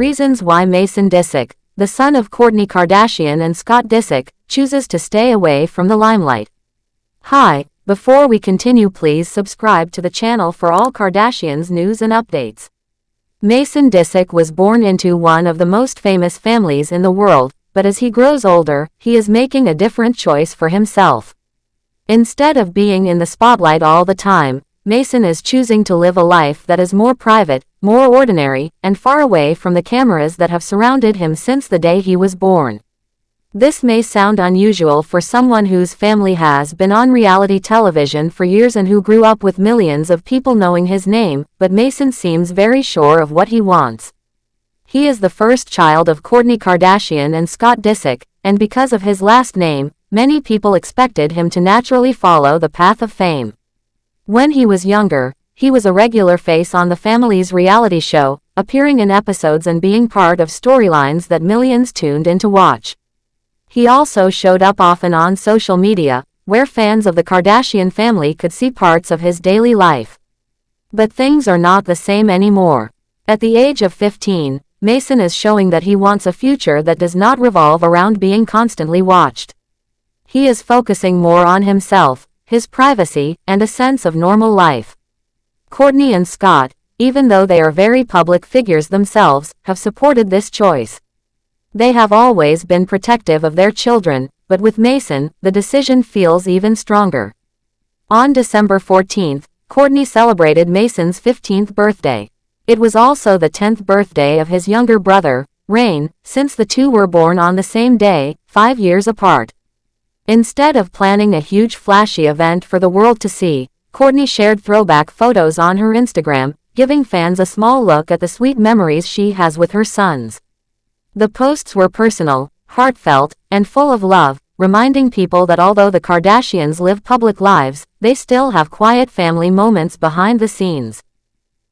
Reasons why Mason Disick, the son of Kourtney Kardashian and Scott Disick, chooses to stay away from the limelight. Hi, before we continue, please subscribe to the channel for all Kardashians news and updates. Mason Disick was born into one of the most famous families in the world, but as he grows older, he is making a different choice for himself. Instead of being in the spotlight all the time, Mason is choosing to live a life that is more private, more ordinary, and far away from the cameras that have surrounded him since the day he was born. This may sound unusual for someone whose family has been on reality television for years and who grew up with millions of people knowing his name, but Mason seems very sure of what he wants. He is the first child of Kourtney Kardashian and Scott Disick, and because of his last name, many people expected him to naturally follow the path of fame. When he was younger, he was a regular face on the family's reality show, appearing in episodes and being part of storylines that millions tuned in to watch. He also showed up often on social media, where fans of the Kardashian family could see parts of his daily life. But things are not the same anymore. At the age of 15, Mason is showing that he wants a future that does not revolve around being constantly watched. He is focusing more on himself, his privacy, and a sense of normal life. Kourtney and Scott, even though they are very public figures themselves, have supported this choice. They have always been protective of their children, but with Mason, the decision feels even stronger. On December 14, Kourtney celebrated Mason's 15th birthday. It was also the 10th birthday of his younger brother, Rain, since the two were born on the same day, 5 years apart. Instead of planning a huge flashy event for the world to see, Kourtney shared throwback photos on her Instagram, giving fans a small look at the sweet memories she has with her sons. The posts were personal, heartfelt, and full of love, reminding people that although the Kardashians live public lives, they still have quiet family moments behind the scenes.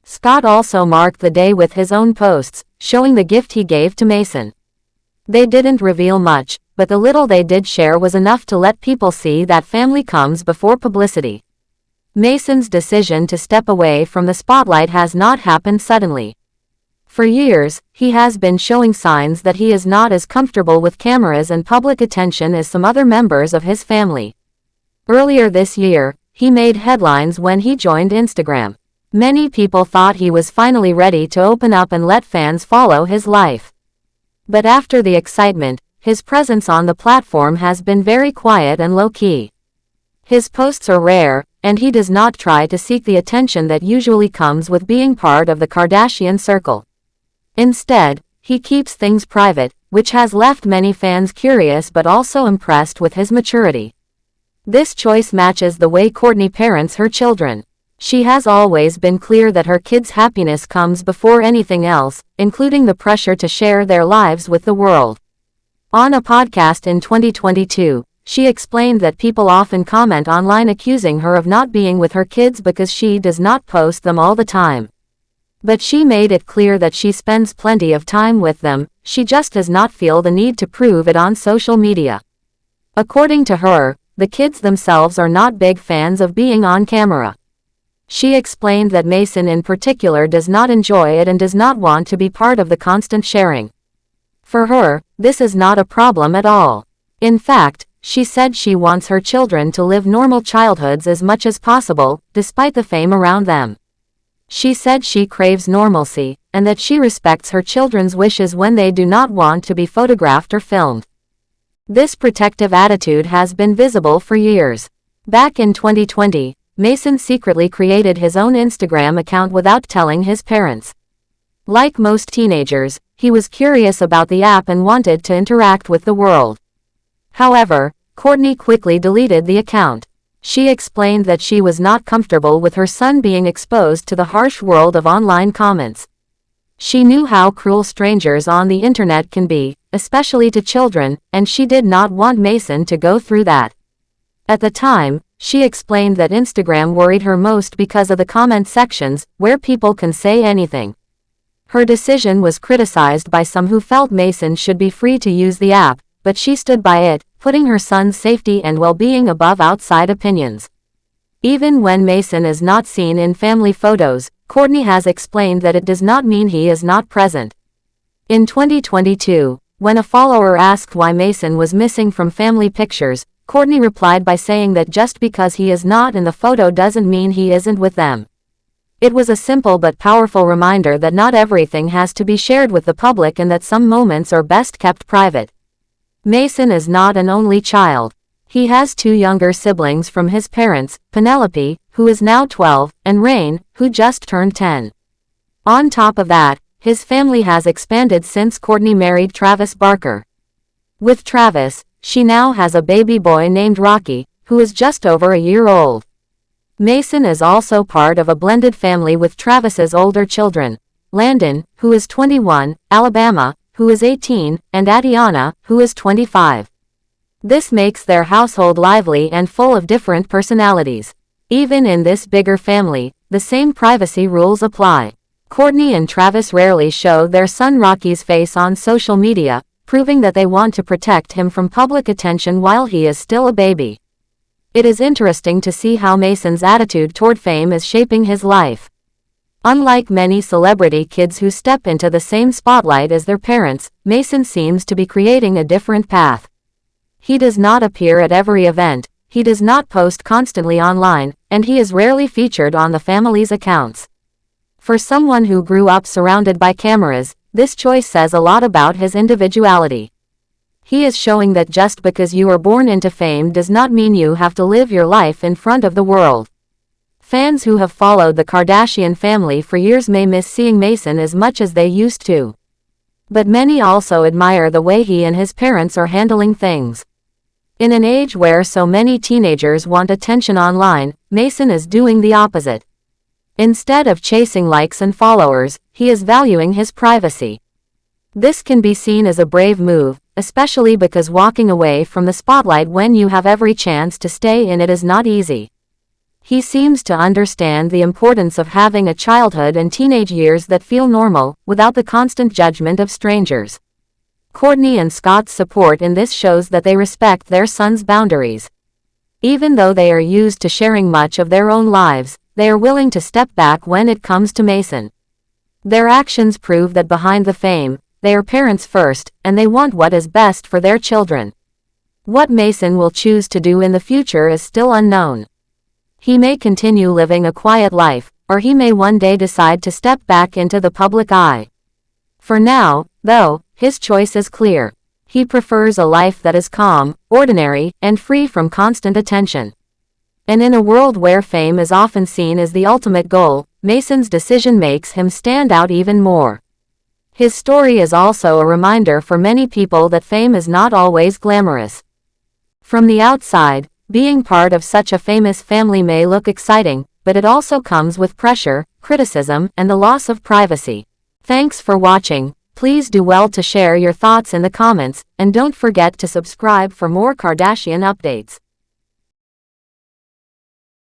Scott also marked the day with his own posts, showing the gift he gave to Mason. They didn't reveal much, but the little they did share was enough to let people see that family comes before publicity. Mason's decision to step away from the spotlight has not happened suddenly. For years, he has been showing signs that he is not as comfortable with cameras and public attention as some other members of his family. Earlier this year, he made headlines when he joined Instagram. Many people thought he was finally ready to open up and let fans follow his life. But after the excitement, his presence on the platform has been very quiet and low-key. His posts are rare, and he does not try to seek the attention that usually comes with being part of the Kardashian circle. Instead, he keeps things private, which has left many fans curious but also impressed with his maturity. This choice matches the way Kourtney parents her children. She has always been clear that her kids' happiness comes before anything else, including the pressure to share their lives with the world. On a podcast in 2022, she explained that people often comment online accusing her of not being with her kids because she does not post them all the time. But she made it clear that she spends plenty of time with them, she just does not feel the need to prove it on social media. According to her, the kids themselves are not big fans of being on camera. She explained that Mason in particular does not enjoy it and does not want to be part of the constant sharing. For her, this is not a problem at all. In fact, she said she wants her children to live normal childhoods as much as possible, despite the fame around them. She said she craves normalcy, and that she respects her children's wishes when they do not want to be photographed or filmed. This protective attitude has been visible for years. Back in 2020, Mason secretly created his own Instagram account without telling his parents. Like most teenagers, he was curious about the app and wanted to interact with the world. However, Kourtney quickly deleted the account. She explained that she was not comfortable with her son being exposed to the harsh world of online comments. She knew how cruel strangers on the internet can be, especially to children, and she did not want Mason to go through that. At the time, she explained that Instagram worried her most because of the comment sections, where people can say anything. Her decision was criticized by some who felt Mason should be free to use the app, but she stood by it, putting her son's safety and well-being above outside opinions. Even when Mason is not seen in family photos, Kourtney has explained that it does not mean he is not present. In 2022, when a follower asked why Mason was missing from family pictures, Kourtney replied by saying that just because he is not in the photo doesn't mean he isn't with them. It was a simple but powerful reminder that not everything has to be shared with the public and that some moments are best kept private. Mason is not an only child. He has two younger siblings from his parents, Penelope, who is now 12, and Rain, who just turned 10. On top of that, his family has expanded since Kourtney married Travis Barker. With Travis, she now has a baby boy named Rocky, who is just over a year old. Mason is also part of a blended family with Travis's older children, Landon, who is 21, Alabama, who is 18, and Atiana, who is 25. This makes their household lively and full of different personalities. Even in this bigger family, the same privacy rules apply. Kourtney and Travis rarely show their son Rocky's face on social media, proving that they want to protect him from public attention while he is still a baby. It is interesting to see how Mason's attitude toward fame is shaping his life. Unlike many celebrity kids who step into the same spotlight as their parents, Mason seems to be creating a different path. He does not appear at every event, he does not post constantly online, and he is rarely featured on the family's accounts. For someone who grew up surrounded by cameras, this choice says a lot about his individuality. He is showing that just because you are born into fame does not mean you have to live your life in front of the world. Fans who have followed the Kardashian family for years may miss seeing Mason as much as they used to. But many also admire the way he and his parents are handling things. In an age where so many teenagers want attention online, Mason is doing the opposite. Instead of chasing likes and followers, he is valuing his privacy. This can be seen as a brave move, especially because walking away from the spotlight when you have every chance to stay in it is not easy. He seems to understand the importance of having a childhood and teenage years that feel normal, without the constant judgment of strangers. Kourtney and Scott's support in this shows that they respect their son's boundaries. Even though they are used to sharing much of their own lives, they are willing to step back when it comes to Mason. Their actions prove that behind the fame, they are parents first, and they want what is best for their children. What Mason will choose to do in the future is still unknown. He may continue living a quiet life, or he may one day decide to step back into the public eye. For now, though, his choice is clear. He prefers a life that is calm, ordinary, and free from constant attention. And in a world where fame is often seen as the ultimate goal, Mason's decision makes him stand out even more. His story is also a reminder for many people that fame is not always glamorous. From the outside, being part of such a famous family may look exciting, but it also comes with pressure, criticism, and the loss of privacy. Thanks for watching. Please do well to share your thoughts in the comments, and don't forget to subscribe for more Kardashian updates.